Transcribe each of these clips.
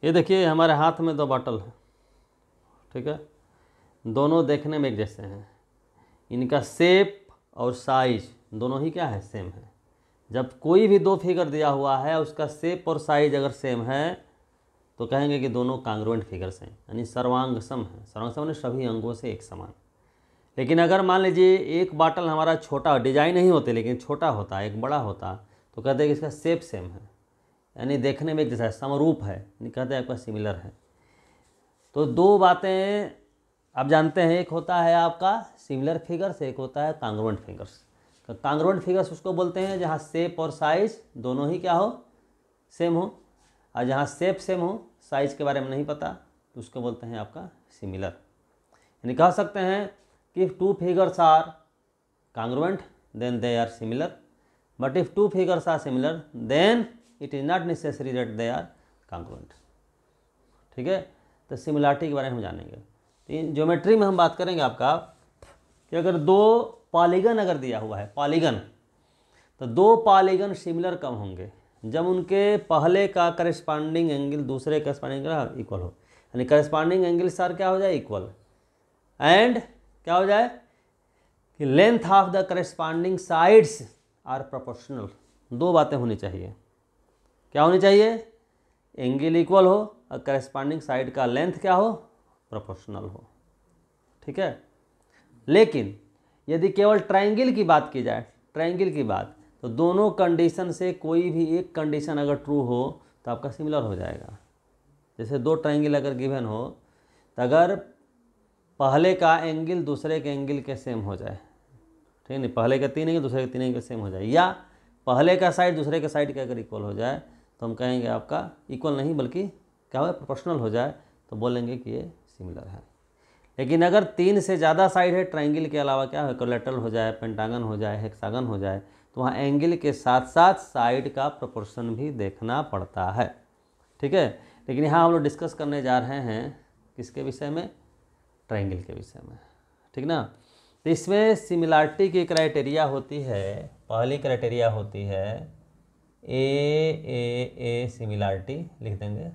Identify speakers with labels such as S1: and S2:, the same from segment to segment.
S1: ये देखिए हमारे हाथ में 2 बॉटल है, ठीक है, दोनों देखने में एक जैसे हैं, इनका शेप और साइज दोनों ही क्या है, सेम है। जब कोई भी 2 फिगर दिया हुआ है उसका शेप और साइज अगर सेम है तो कहेंगे कि दोनों कांग्रुएंट फिगर्स हैं, यानी सर्वांग सम है। सर्वांग सम ने सभी अंगों से एक समान। लेकिन अगर मान लीजिए एक बॉटल हमारा छोटा, डिजाइन नहीं होते लेकिन छोटा होता, एक बड़ा होता, तो कहते हैं कि इसका शेप सेम है, यानी देखने में एक जैसा है, समरूप है, यानी कहते हैं आपका सिमिलर है। तो 2 बातें आप जानते हैं, एक होता है आपका सिमिलर फिगर्स, एक होता है कांग्रुएंट फिगर्स। तो कांग्रुएंट फिगर्स उसको बोलते हैं जहाँ शेप और साइज दोनों ही क्या हो, सेम हो, और जहाँ शेप सेम हो, साइज के बारे में नहीं पता, तो उसको बोलते हैं आपका सिमिलर। यानी कह सकते हैं कि if 2 figures are congruent then they are similar, but if 2 figures are similar then it is not necessary that they are congruent। ठीक है, तो सिमिलरिटी के बारे में हम जानेंगे। तो ज्योमेट्री में हम बात करेंगे आपका कि अगर 2 पॉलीगन अगर दिया हुआ है, पॉलीगन, तो 2 पॉलीगन सिमिलर कब होंगे, जब उनके पहले का करस्पॉन्डिंग एंगल दूसरे करस्पॉन्डिंग एंगल इक्वल हो, यानी करस्पॉन्डिंग एंगल सर क्या हो जाए, इक्वल, एंड क्या हो जाए कि length of the corresponding sides are proportional. 2 बातें होनी चाहिए, क्या होनी चाहिए, एंगल इक्वल हो और करस्पॉन्डिंग साइड का लेंथ क्या हो, प्रोपोर्शनल हो। ठीक है, लेकिन यदि केवल ट्रायंगल की बात की जाए, ट्रायंगल की बात, तो दोनों कंडीशन से कोई भी एक कंडीशन अगर ट्रू हो तो आपका सिमिलर हो जाएगा। जैसे 2 ट्रायंगल अगर गिवन हो तो अगर पहले का एंगल दूसरे के एंगल के सेम हो जाए, ठीक है, नहीं, पहले का 3 एंगल दूसरे के 3 एंगल सेम हो जाए, या पहले का साइड दूसरे के साइड के अगर इक्वल हो जाए तो हम कहेंगे आपका इक्वल नहीं बल्कि क्या हो, प्रोपोर्शनल हो जाए, तो बोलेंगे कि ये सिमिलर है। लेकिन अगर 3 से ज़्यादा साइड है, ट्रायंगल के अलावा क्या है, कोलेटरल हो जाए, पेंटागन हो जाए, हेक्सागन हो जाए, तो वहाँ एंगल के साथ साथ साइड का प्रोपोर्शन भी देखना पड़ता है। ठीक है, लेकिन यहाँ हम लोग डिस्कस करने जा रहे हैं किसके विषय में, ट्रायंगल के विषय में। ठीक ना, तो इसमें सिमिलरिटी की क्राइटेरिया होती है, पहली क्राइटेरिया होती है ए सिमिलरिटी लिख देंगे,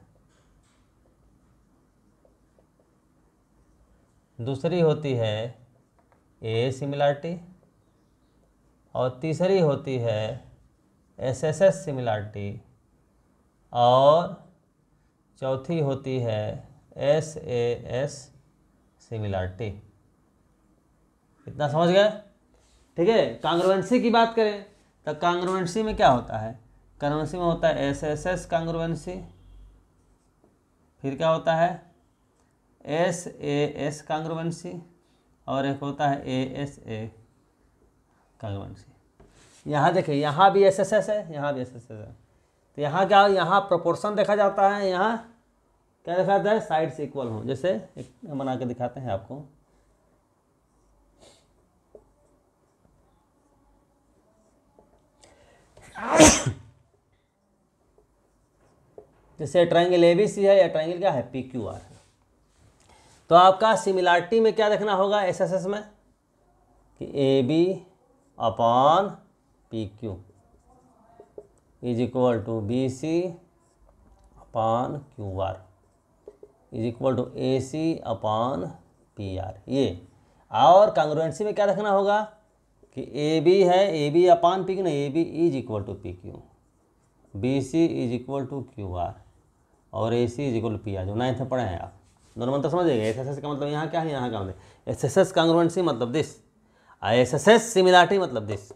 S1: दूसरी होती है ए सिमिलरिटी, और तीसरी होती है एसएसएस सिमिलरिटी, और चौथी होती है एसएएस सिमिलरिटी। इतना समझ गए। ठीक है, कांग्रुएंसी की बात करें तो कांग्रुएंसी में क्या होता है, कांग्रुएंसी में होता है एसएसएस कांग्रुएंसी, फिर क्या होता है एसएएस कांग्रुएंसी, और एक होता है एएसए कांग्रुएंसी। यहाँ देखिए, यहाँ भी एसएसएस है, यहाँ भी एसएसएस है, तो यहाँ क्या, यहाँ प्रोपोर्शन देखा जाता है, यहाँ क्या देखा जाता है, साइड से इक्वल हो। जैसे एक बना के दिखाते हैं आपको, जैसे ट्रायंगल एबीसी है या ट्रायंगल क्या है, पीक्यूआर है, तो आपका सिमिलरिटी में क्या देखना होगा एसएसएस में कि A B upon P Q is equal to B C upon Q R is equal to A C upon P R, ये। और कांग्रुएंसी में क्या देखना होगा कि ए बी है, A B upon P Q, नहीं, A B is equal to P Q, B C is equal to Q R, और A C is equal to P R, जो 9th में पढ़े हैं आप। दोनों मंत्र समझिएगा। एस एस एस का मतलब यहाँ क्या है, यहाँ का मतलब एस एस एस कांग्रुएंसी मतलब this, S S S similarity मतलब दिस।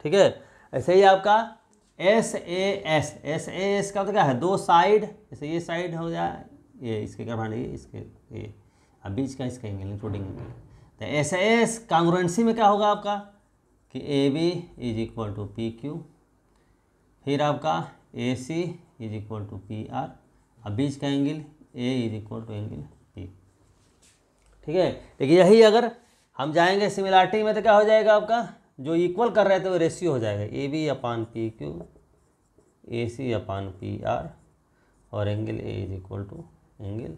S1: ठीक है, ऐसे ही आपका एस ए एस का तो क्या है, 2 साइड, जैसे ये साइड हो जाए, ये इसके क्या ये इसके ये, अब बीच का इसका एंगल इंक्लूडिंग एंगल, तो एस एस कांग्रुएंसी में क्या होगा आपका कि A B is equal to P Q, फिर आपका A C is equal to P R, अब बीच का angle A is equal to angle P. ठीक है, लेकिन यही अगर हम जाएंगे सिमिलरिटी में तो क्या हो जाएगा आपका, जो इक्वल कर रहे थे वो रेशियो हो जाएगा, A B upon P Q, A C upon P R, और angle A is equal to angle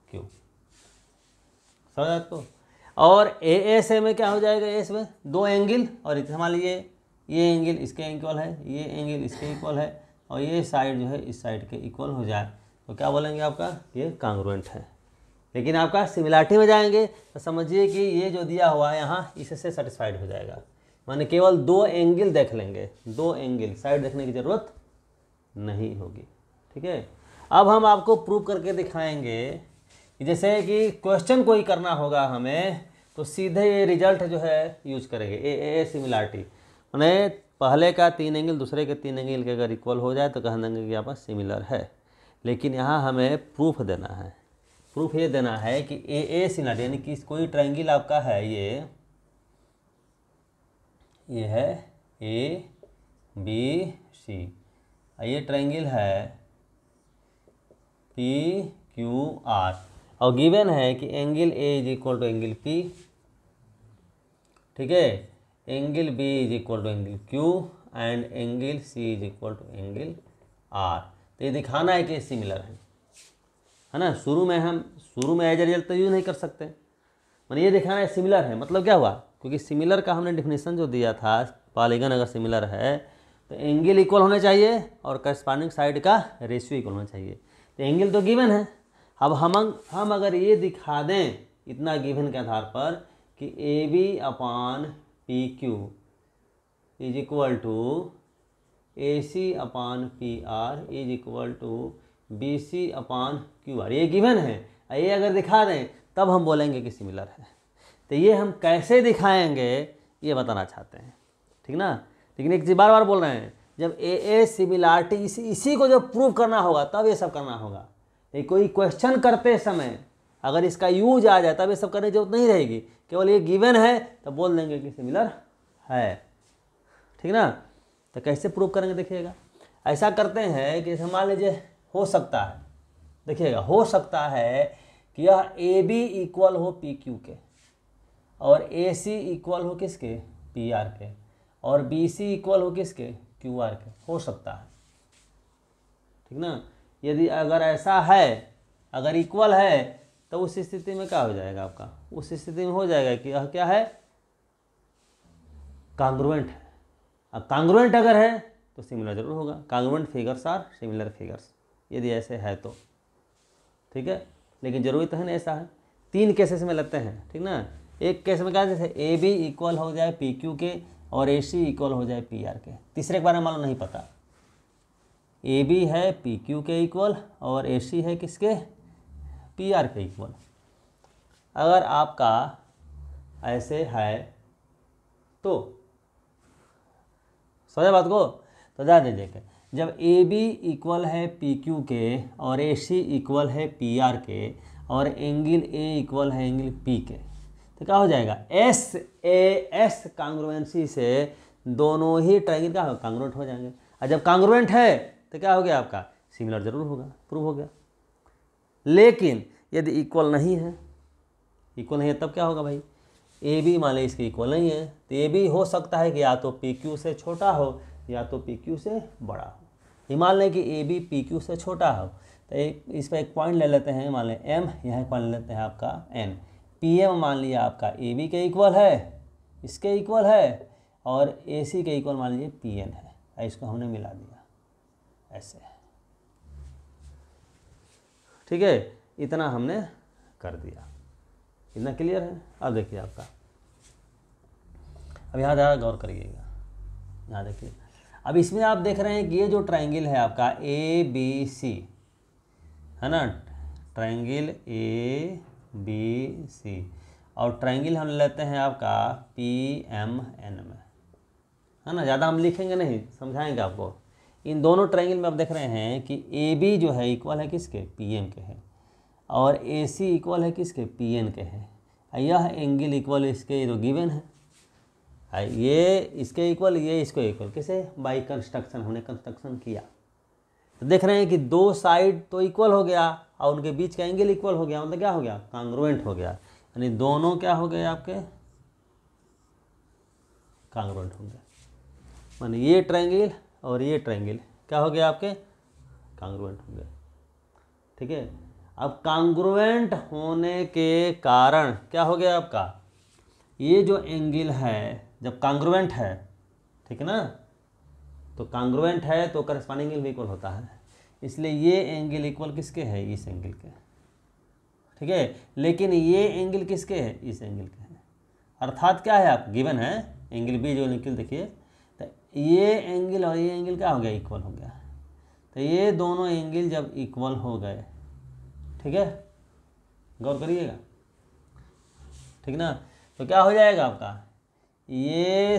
S1: Q. समझ आपको। और ए एस ए में क्या हो जाएगा, एस में 2 एंगल, और मान लीजिए ये एंगल इसके इक्वल है, ये एंगल इसके इक्वल है, और ये साइड जो है इस साइड के इक्वल हो जाए तो क्या बोलेंगे आपका, ये कांग्रुएंट है। लेकिन आपका सिमिलैरिटी में जाएंगे तो समझिए कि ये जो दिया हुआ है यहाँ इससे सेटिस्फाइड हो जाएगा, माने केवल दो एंगल देख लेंगे, दो एंगल, साइड देखने की ज़रूरत नहीं होगी। ठीक है, अब हम आपको प्रूव करके दिखाएंगे कि जैसे कि क्वेश्चन कोई करना होगा हमें तो सीधे ये रिजल्ट जो है यूज करेंगे, ए सिमिलैरिटी, माने पहले का 3 एंगल दूसरे के 3 एंगल के अगर इक्वल हो जाए तो कह देंगे कि आपस सिमिलर है। लेकिन यहाँ हमें प्रूफ देना है, प्रूफ ये देना है कि ए सिमिलर, यानी कि कोई ट्रायंगल आपका है, ये है ए बी सी, ये ट्रायंगल है पी क्यू आर, और गिवन है कि angle A is equal to angle P, ठीक है, angle B is equal to angle Q and angle C is equal to angle R. तो ये दिखाना है कि सिमिलर है ना। शुरू में एज रिजल्ट तो यूज नहीं कर सकते, मैंने ये दिखाना है सिमिलर है। मतलब क्या हुआ, क्योंकि सिमिलर का हमने डिफिनेशन जो दिया था, पॉलीगन अगर सिमिलर है तो एंगल इक्वल होने चाहिए और करस्पॉन्डिंग साइड का रेशियो इक्वल होना चाहिए। तो एंगल तो गिवन है, अब हम अगर ये दिखा दें इतना गिवन के आधार पर कि A B upon P Q is equal to A C upon P R is equal to B C upon Q R, ये गिवन है, ये अगर दिखा दें तब हम बोलेंगे कि सिमिलर है। तो ये हम कैसे दिखाएंगे ये बताना चाहते हैं, ठीक ना। लेकिन एक चीज़ बार बार बोल रहे हैं, जब ए सिमिलरिटी इसी को जब प्रूव करना होगा तब ये सब करना होगा। ये कोई क्वेश्चन करते समय अगर इसका यूज आ जाए तब ये सब करने की जरूरत नहीं रहेगी, केवल ये गिवन है तो बोल देंगे कि सिमिलर है, ठीक ना। तो कैसे प्रूव करेंगे देखिएगा, ऐसा करते हैं कि मान लीजिए हो सकता है, देखिएगा हो सकता है कि यह ए बी इक्वल हो पी क्यू के और ए सी इक्वल हो किसके, पी आर के, और बी सी इक्वल हो किसके, क्यू आर के, हो सकता है, ठीक ना। यदि अगर ऐसा है, अगर इक्वल है तो उस स्थिति में क्या हो जाएगा आपका, उस स्थिति में हो जाएगा कि यह क्या है, कांग्रुएंट है। अब कांग्रुएंट अगर है तो सिमिलर जरूर होगा, congruent figures are similar figures, यदि ऐसे है तो, ठीक है। लेकिन जरूरी तो है ना ऐसा है, 3 केसेस में लेते हैं, ठीक ना। एक केस में क्या, जैसे ए बी इक्वल हो जाए पी क्यू के और ए सी इक्वल हो जाए पी आर के। तीसरे के बारे में मालूम नहीं पता, ए बी है पी क्यू के इक्वल और ए सी है किसके, पी आर के इक्वल। अगर आपका ऐसे है तो समझे बात को, तो ध्यान दीजिए, जब ए बी इक्वल है पी क्यू के और ए सी इक्वल है पी आर के और एंगल ए इक्वल है एंगल पी के, तो क्या हो जाएगा, एस ए एस कांग्रुएंसी से दोनों ही ट्रायंगल का कांग्रुएंट हो जाएंगे। और जब कांग्रुएंट है तो क्या हो गया आपका, सिमिलर जरूर होगा, प्रूव हो गया। लेकिन यदि इक्वल नहीं है, इक्वल नहीं है तब क्या होगा भाई, ए बी मान लीजिए इसके इक्वल नहीं है तो ए बी हो सकता है कि या तो पी क्यू से छोटा हो या तो पी क्यू से बड़ा हो। ये मान लें कि ए बी पी क्यू से छोटा हो तो इस पर एक पॉइंट ले लेते हैं, मान लें एम, यहाँ एक पॉइंट ले लेते हैं आपका एन। पी एम मान लिया आपका ए बी के इक्वल है, इसके इक्वल है, और ए सी के इक्वल मान लीजिए पी एन है, इसको हमने मिला दिया ऐसे, ठीक है। इतना हमने कर दिया, इतना क्लियर है। अब देखिए आपका, अब यहाँ ज़रा गौर करिएगा, यहाँ देखिए, अब इसमें आप देख रहे हैं कि ये जो ट्रायंगल है आपका ए बी सी है ना, ट्रायंगल ए बी सी, और ट्रायंगल हम लेते हैं आपका पी एम एन में, है ना। ज़्यादा हम लिखेंगे नहीं, समझाएंगे आपको। इन दोनों ट्रायंगल में आप देख रहे हैं कि ए बी जो है इक्वल है किसके, पी एम के है, और ए सी इक्वल है किसके, पी एन के है। यह एंगल इक्वल इसके जो गिवन है, ये इसके इक्वल, ये इसको इक्वल, किसे, बाई कंस्ट्रक्शन, हमने कंस्ट्रक्शन किया तो देख रहे हैं कि दो साइड तो इक्वल हो गया और उनके बीच का एंगल इक्वल हो गया, मतलब क्या हो गया, कांग्रुएंट हो गया, यानी दोनों क्या हो गए आपके, कांग्रुएंट हो गए। माने ये ट्रायंगल और ये ट्रायंगल क्या हो गया आपके, कांग्रुएंट हो गए, ठीक है। अब कांग्रुएंट होने के कारण क्या हो गया आपका, ये जो एंगल है जब कांग्रुएंट है, ठीक है ना, तो कांग्रुएंट है तो करस्पॉन्डिंग एंगल भी इक्वल होता है, इसलिए ये एंगल इक्वल किसके है, इस एंगल के, ठीक है। लेकिन ये एंगल किसके है, इस एंगल के है। अर्थात क्या है, आप गिवन है एंगल बी जो निकल देखिए, तो ये एंगल और ये एंगल क्या हो गया, इक्वल हो गया। तो ये दोनों एंगल जब इक्वल हो गए, ठीक है, गौर करिएगा, ठीक ना, तो क्या हो जाएगा आपका, ये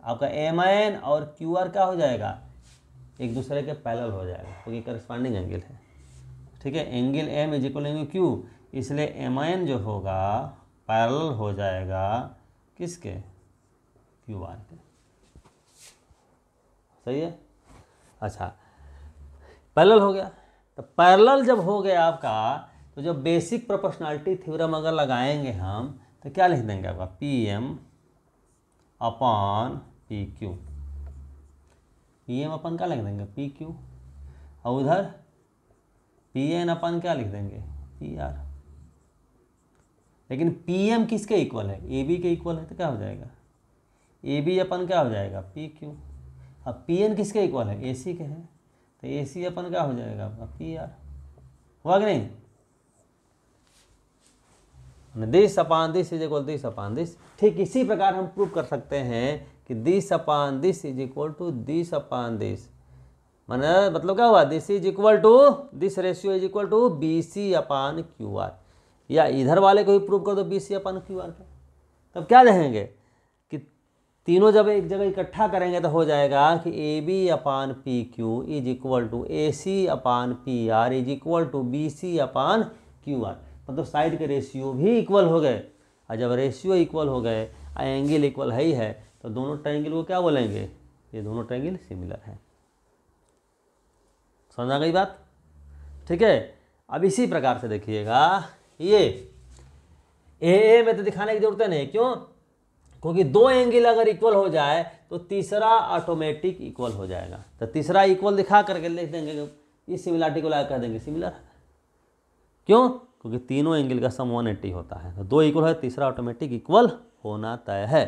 S1: आपका MN और QR क्या हो जाएगा, एक दूसरे के पैरेलल हो जाएगा, क्योंकि करस्पॉन्डिंग एंगल है, ठीक है। Angle M is equal angle Q, इसलिए MN जो होगा पैरेलल हो जाएगा किसके, QR के, सही है। अच्छा, पैरेलल हो गया, तो पैरेलल जब हो गया आपका, तो जब बेसिक प्रोपोर्शनैलिटी थ्योरम अगर लगाएंगे हम, तो क्या लिख देंगे आपका, PM अपॉन PQ, PM अपन क्या लिख देंगे, PQ, और उधर PN अपन क्या लिख देंगे, PR। लेकिन PM किसके इक्वल है, AB के इक्वल है, तो क्या हो जाएगा, AB अपन क्या हो जाएगा, PQ। अब PN किसके इक्वल है, AC के है, तो AC अपन क्या हो जाएगा आपका, PR। हुआ कि नहीं, this upon this is equal this upon this. ठीक इसी प्रकार हम प्रूव कर सकते हैं कि this upon this is equal to this upon this, मतलब क्या हुआ, this is equal to this ratio is equal to BC upon QR, या इधर वाले को भी प्रूव कर दो BC अपान QR का। तब क्या देखेंगे कि तीनों जब एक जगह इकट्ठा करेंगे तो हो जाएगा कि AB upon PQ is equal to AC upon PR is equal to BC upon QR, मतलब साइड के रेशियो भी इक्वल हो गए। और जब रेशियो इक्वल हो गए, एंगल इक्वल है ही है, तो दोनों ट्रायंगल को क्या बोलेंगे, ये दोनों ट्रायंगल सिमिलर है। समझ आ गई बात, ठीक है। अब इसी प्रकार से देखिएगा, ये ए में तो दिखाने की जरूरत नहीं, क्यों, क्योंकि दो एंगल अगर इक्वल हो जाए तो तीसरा ऑटोमेटिक इक्वल हो जाएगा। तो तीसरा इक्वल दिखा करके लिख देंगे, इस सिमिलरिटी को ला कर देंगे सिमिलर, क्यों, क्योंकि तीनों एंगल का सम 180 होता है, तो दो इक्वल है, तीसरा ऑटोमेटिक इक्वल होना तय है।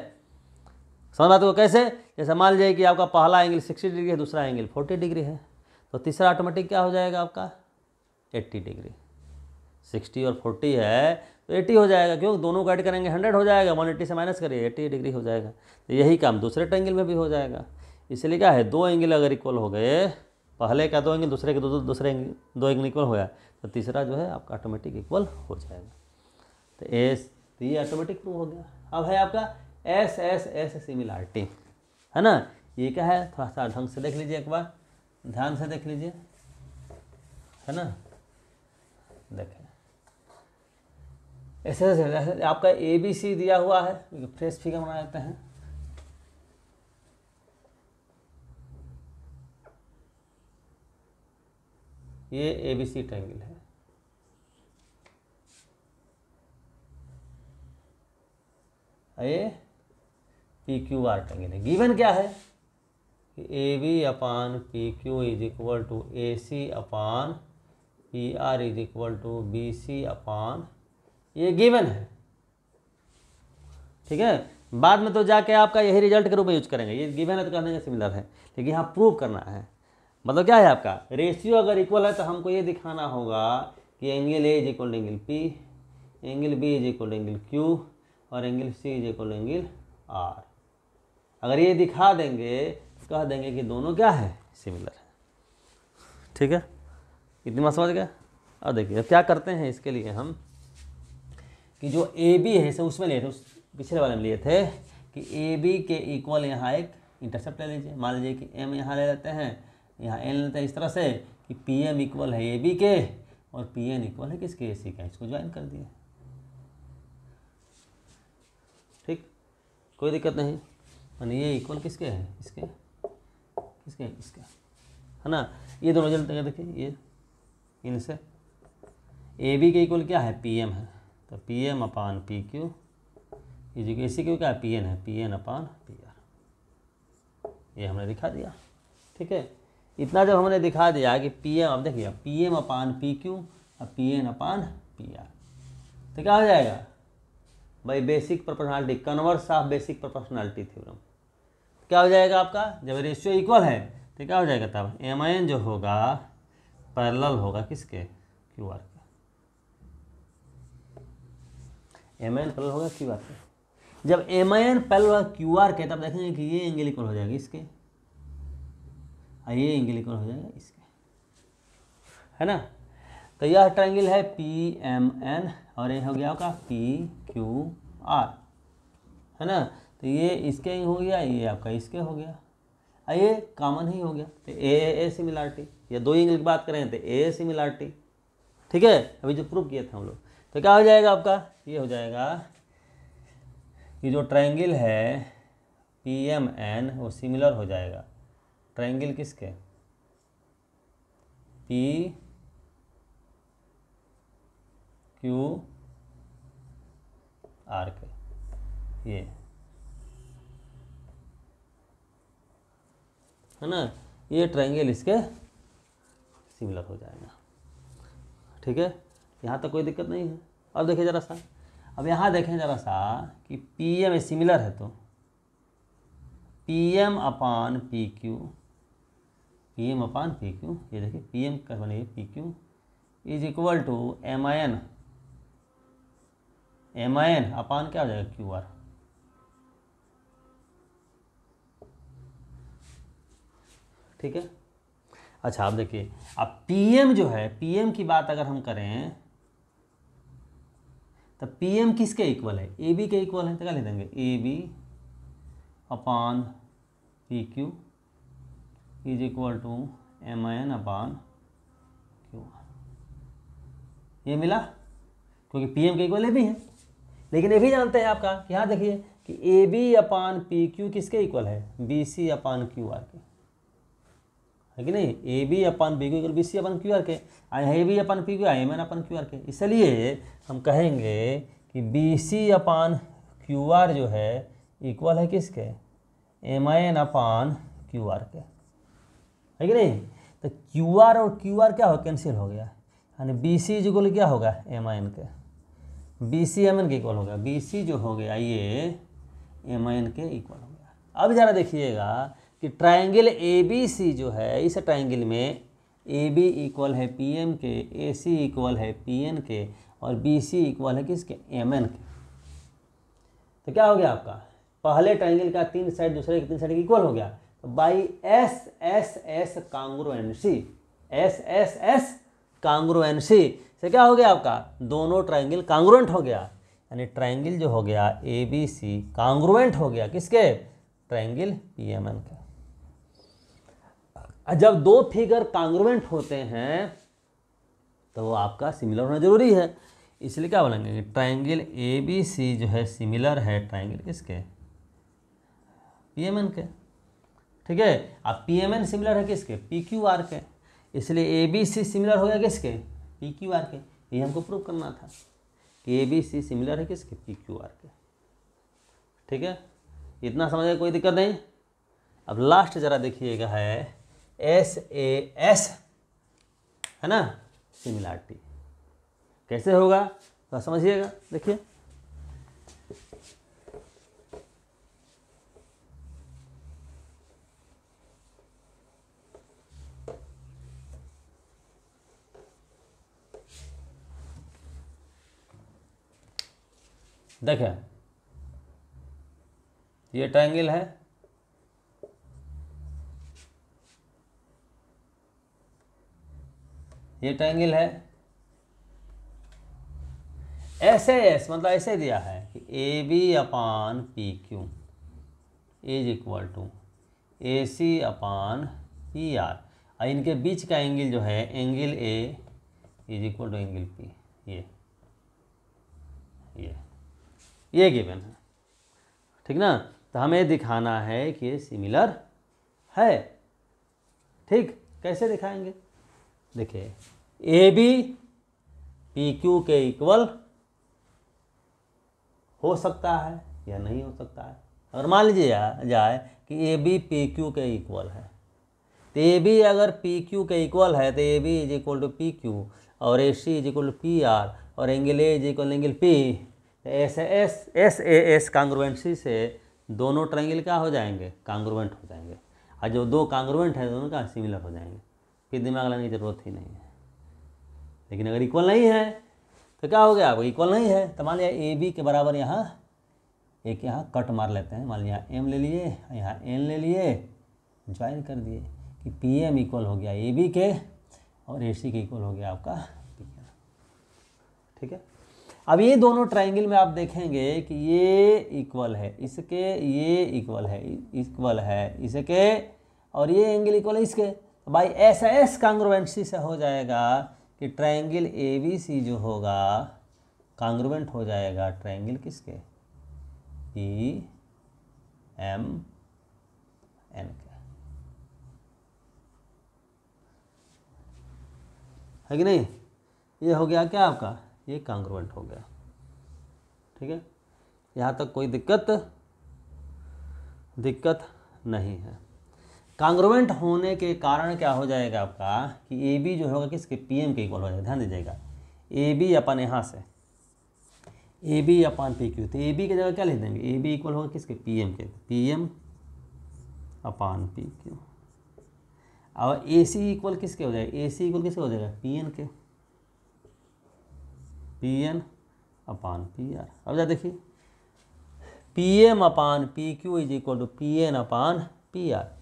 S1: समझ बात को कैसे, जैसे मान लीजिए कि आपका पहला एंगल 60 डिग्री है, दूसरा एंगल 40 डिग्री है, तो तीसरा ऑटोमेटिक क्या हो जाएगा आपका 80 डिग्री। 60 और 40 है तो 80 हो जाएगा, क्यों, दोनों को ऐड करेंगे 100 हो जाएगा, 180 से माइनस करिए 80 डिग्री हो जाएगा। तो यही काम दूसरे ट्रायंगल में भी हो जाएगा। इसलिए क्या है, दो एंगल अगर इक्वल हो गए, पहले का दो एंगल दूसरे के दूसरे दो एंगल इक्वल हो गया, तो तीसरा जो है आपका ऑटोमेटिक इक्वल हो जाएगा। तो ये ऑटोमेटिक प्रूव हो गया। अब है आपका एस सिमिलरिटी, है ना, ये क्या है, थोड़ा सा ढंग से देख लीजिए, एक बार ध्यान से देख लीजिए, है ना, देखें ऐसे आपका ABC दिया हुआ है, फ्रेश फिगर बना देते हैं। ये ABC ट्रायंगल है, ये PQR ट्रायंगल है। गिवन क्या है कि AB upon PQ is equal to AC upon PR is equal to BC upon, ये गिवन है, ठीक है। बाद में तो जाके आपका यही रिजल्ट के रूप में यूज करेंगे, ये गिवन है तो कहने का सिमिलर है, लेकिन यहाँ प्रूव करना है। मतलब क्या है आपका, रेशियो अगर इक्वल है तो हमको ये दिखाना होगा कि angle A is equal to angle P, angle B is equal to angle Q और angle C is equal to angle R। अगर ये दिखा देंगे तो कह देंगे कि दोनों क्या है, सिमिलर है, ठीक है। इतनी बात समझ गया। अब देखिए क्या करते हैं इसके लिए हम, कि जो AB है इसे उसमें लिए थे, उस पिछले वाले में लिए थे कि AB के इक्वल यहाँ एक इंटरसेप्ट ले लीजिए। मान लीजिए कि M यहाँ ले लेते हैं, यहाँ N लेते हैं, इस तरह से कि PM इक्वल है AB के और PN इक्वल है किसके, AC का। इसको ज्वाइन कर दिए, ठीक, कोई दिक्कत नहीं। मानी ये इक्वल किसके हैं, इसके, किसके, इसके, है ना। ये दोनों रिजल्ट देखिए, ये इनसे AB के इक्वल क्या है, PM है, तो PM अपान PQ इसी क्यों क्या है, PN है, PN अपान PR। ये हमने दिखा दिया, ठीक है। इतना जब हमने दिखा दिया कि PM, अब देखिए PM अपान PQ और PN अपान PR, तो क्या हो जाएगा भाई, basic proportionality, converse of basic proportionality theorem. क्या हो जाएगा आपका, जब रेशियो इक्वल है तो क्या हो जाएगा, तब MIN जो होगा पैरेलल होगा किसके, QR के। MIN पैरेलल होगा QR के। जब MIN पैरेलल होगा QR के तब देखेंगे कि ये एंगल इक्वल हो जाएगा इसके, और ये एंगल इक्वल हो जाएगा इसके, है ना। तो यह ट्रायंगल है PMN और ये हो गया आपका PQR, है ना। तो ये इसके हो गया, ये आपका इसके हो गया, और ये कॉमन ही हो गया। तो ए सिमिलरिटी, या दो एंगल की बात करें तो ए सिमिलरिटी, ठीक है। अभी जो प्रूव किए थे हम लोग, तो क्या हो जाएगा आपका, ये हो जाएगा कि जो ट्रायंगल है PMN वो सिमिलर हो जाएगा ट्रायंगल किसके, PQR के। ये है ना, ये ट्रायंगल इसके सिमिलर हो जाएगा, ठीक है। यहाँ तक कोई दिक्कत नहीं है। अब देखिए ज़रा सा, अब यहाँ देखें ज़रा सा कि PM सिमिलर है तो PM अपान PQ, PM अपान PQ, ये देखिए PM का बनेगी PQ is equal to MIN upon क्या हो जाएगा QR, ठीक है। अच्छा आप देखिए, अब PM जो है, PM की बात अगर हम करें तो PM किसके इक्वल है, AB के इक्वल है। तो क्या लिख देंगे, AB upon PQ is equal to MIN upon QR। ये मिला, क्योंकि PM के इक्वल AB है। लेकिन ये भी जानते हैं आपका कि यहाँ देखिए कि AB अपान PQ किसके इक्वल है, BC अपान QR के, है कि नहीं। AB upon PQ equal BC upon QR के, AB अपान PQ MN अपान QR के। इसलिए हम कहेंगे कि BC अपान QR जो है इक्वल है किसके, MIN अपान QR के, है कि नहीं। तो QR और QR क्या हो, कैंसिल हो गया, यानी BC इक्वल क्या होगा, MIN के, BC MN के इक्वल हो गया। BC जो हो गया ये MIN के इक्वल हो गया। अब ज़रा देखिएगा कि ट्रायंगल ABC जो है, इस ट्रायंगल में AB इक्वल है PM के, AC इक्वल है PN के, और BC इक्वल है किसके, MN के। तो क्या हो गया आपका, पहले ट्रायंगल का 3 साइड दूसरे के 3 साइड इक्वल हो गया। तो बाई SSS कांग्रुएंसी, SSS कांग्रुएंसी से क्या हो गया आपका, दोनों ट्रायंगल कांग्रुएंट हो गया, यानी ट्रायंगल जो हो गया ABC कांग्रुएंट हो गया किसके, ट्रायंगल PMN के। जब दो फिगर कांग्रुएंट होते हैं तो वो आपका सिमिलर होना जरूरी है। इसलिए क्या बोलेंगे कि ट्रायंगल ABC जो है सिमिलर है ट्रायंगल किसके, PMN के, ठीक है। अब PMN सिमिलर है किसके, PQR के। इसलिए ABC सिमिलर हो गया किसके, PQR के। ये हमको प्रूव करना था कि ABC सिमिलर है किसके, PQR के, ठीक है। इतना समझ कोई दिक्कत नहीं। अब लास्ट जरा देखिएगा है SAS, है ना, सिमिलरिटी कैसे होगा तो समझिएगा। देखिए देखें, ये ट्रायंगल है, ये ट्रायंगल है, SAS मतलब ऐसे दिया है कि AB upon PQ is equal to AC upon PR, और इनके बीच का एंगल जो है angle A is equal to angle P। ये गिवन है, ठीक ना। तो हमें दिखाना है कि ये सिमिलर है, ठीक। कैसे दिखाएंगे, देखिए AB PQ के इक्वल हो सकता है या नहीं हो सकता है। अगर मान लीजिए जाए कि AB PQ के इक्वल है, तो AB अगर PQ के इक्वल है तो AB is equal to PQ और AC is equal to PR और angle A is equal angle P। SAS congruency से दोनों ट्रायंगल क्या हो जाएंगे, कांग्रुएंट हो जाएंगे, और जो दो कांग्रुएंट है दोनों का सिमिलर हो जाएंगे, फिर दिमाग लगाने की जरूरत ही नहीं है। लेकिन अगर इक्वल नहीं है तो क्या हो गया, आपको इक्वल नहीं है तो मान लिया ए बी के बराबर यहाँ एक यहाँ कट मार लेते हैं, मान लिया यहाँ एम ले लिए, यहाँ एन ले लिए, ज्वाइन कर दिए कि पी एम इक्वल हो गया ए बी के और ए सी के इक्वल हो गया आपका पी एम। ठीक है, अब ये दोनों ट्रायंगल में आप देखेंगे कि ये इक्वल है इसके, ये इक्वल है इसके, और ये एंगल इक्वल है इसके। तो भाई ऐसा एस कांग्रुएंसी से हो जाएगा कि ट्रायंगल ए बी सी जो होगा कांग्रुएंट हो जाएगा ट्रायंगल किसके, पी एम एन के, है कि नहीं। ये हो गया क्या आपका, ये कांग्रुएंट हो गया। ठीक है, यहाँ तक कोई दिक्कत नहीं है। कांग्रुएंट होने के कारण क्या हो जाएगा आपका कि ए बी जो होगा किसके, पी एम के इक्वल हो जाएगा। ध्यान दीजिएगा, ए बी अपन यहाँ से A B upon P Q, तो ए बी की जगह क्या लिख देंगे, ए बी इक्वल होगा किसके, पी एम के, P M upon P Q. और ए सी इक्वल किसके हो जाएगा, ए सी इक्वल किसके हो जाएगा, पी एन के, P N upon P R. अब जा देखिए, P M upon P Q is equal to P N upon P R.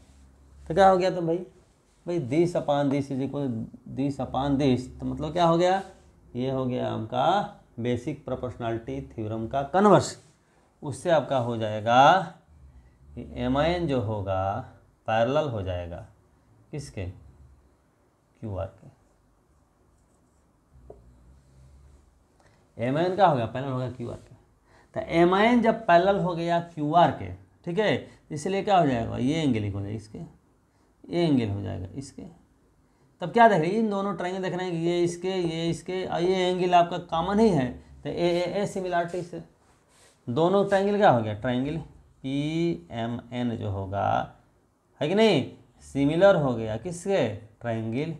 S1: तो क्या हो गया, तो भाई this upon this is equal this upon this, तो मतलब क्या हो गया, ये हो गया आपका बेसिक प्रोपोर्शनैलिटी थ्योरम का कन्वर्स। उससे आपका हो जाएगा कि एम आई एन जो होगा पैरेलल हो जाएगा किसके, क्यू आर के। एम आई एन क्या हो गया, पैरेलल हो गया क्यू आर के। तो एम आई एन जब पैरेलल हो गया क्यू आर के, ठीक है, इसलिए क्या हो जाएगा, ये एंगल इक्वल है इसके, ये एंगल हो जाएगा इसके। तब क्या देख रहे हैं, इन दोनों ट्रायंगल देख रहे हैं कि ये इसके और ये एंगल आपका कॉमन ही है, तो ए सिमिलरिटी से दोनों ट्रायंगल क्या हो गया, ट्रायंगल पी एम एन जो होगा, है कि नहीं, सिमिलर हो गया किसके, ट्रायंगल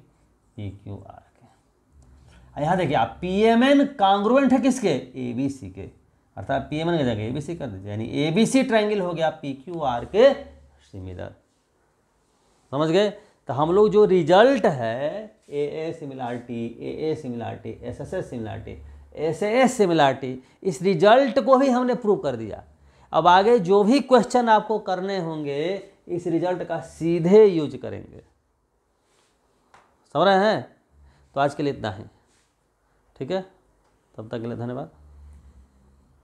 S1: पी क्यू आर के। यहाँ देखिए आप पी एम एन कांग्रुएंट है किसके, ए बी सी के, अर्थात पी एम एन की जगह ए बी सी कर दीजिए, यानी ए बी सी ट्रायंगल हो गया पी क्यू आर के सिमिलर। समझ गए। तो हम लोग जो रिजल्ट है ए similarity, similarity, S similarity, S similarity, इस रिजल्ट को भी हमने प्रूव कर दिया। अब आगे जो भी क्वेश्चन आपको करने होंगे इस रिजल्ट का सीधे यूज करेंगे। समझ रहे हैं। तो आज के लिए इतना ही, ठीक है, तब तक के लिए धन्यवाद।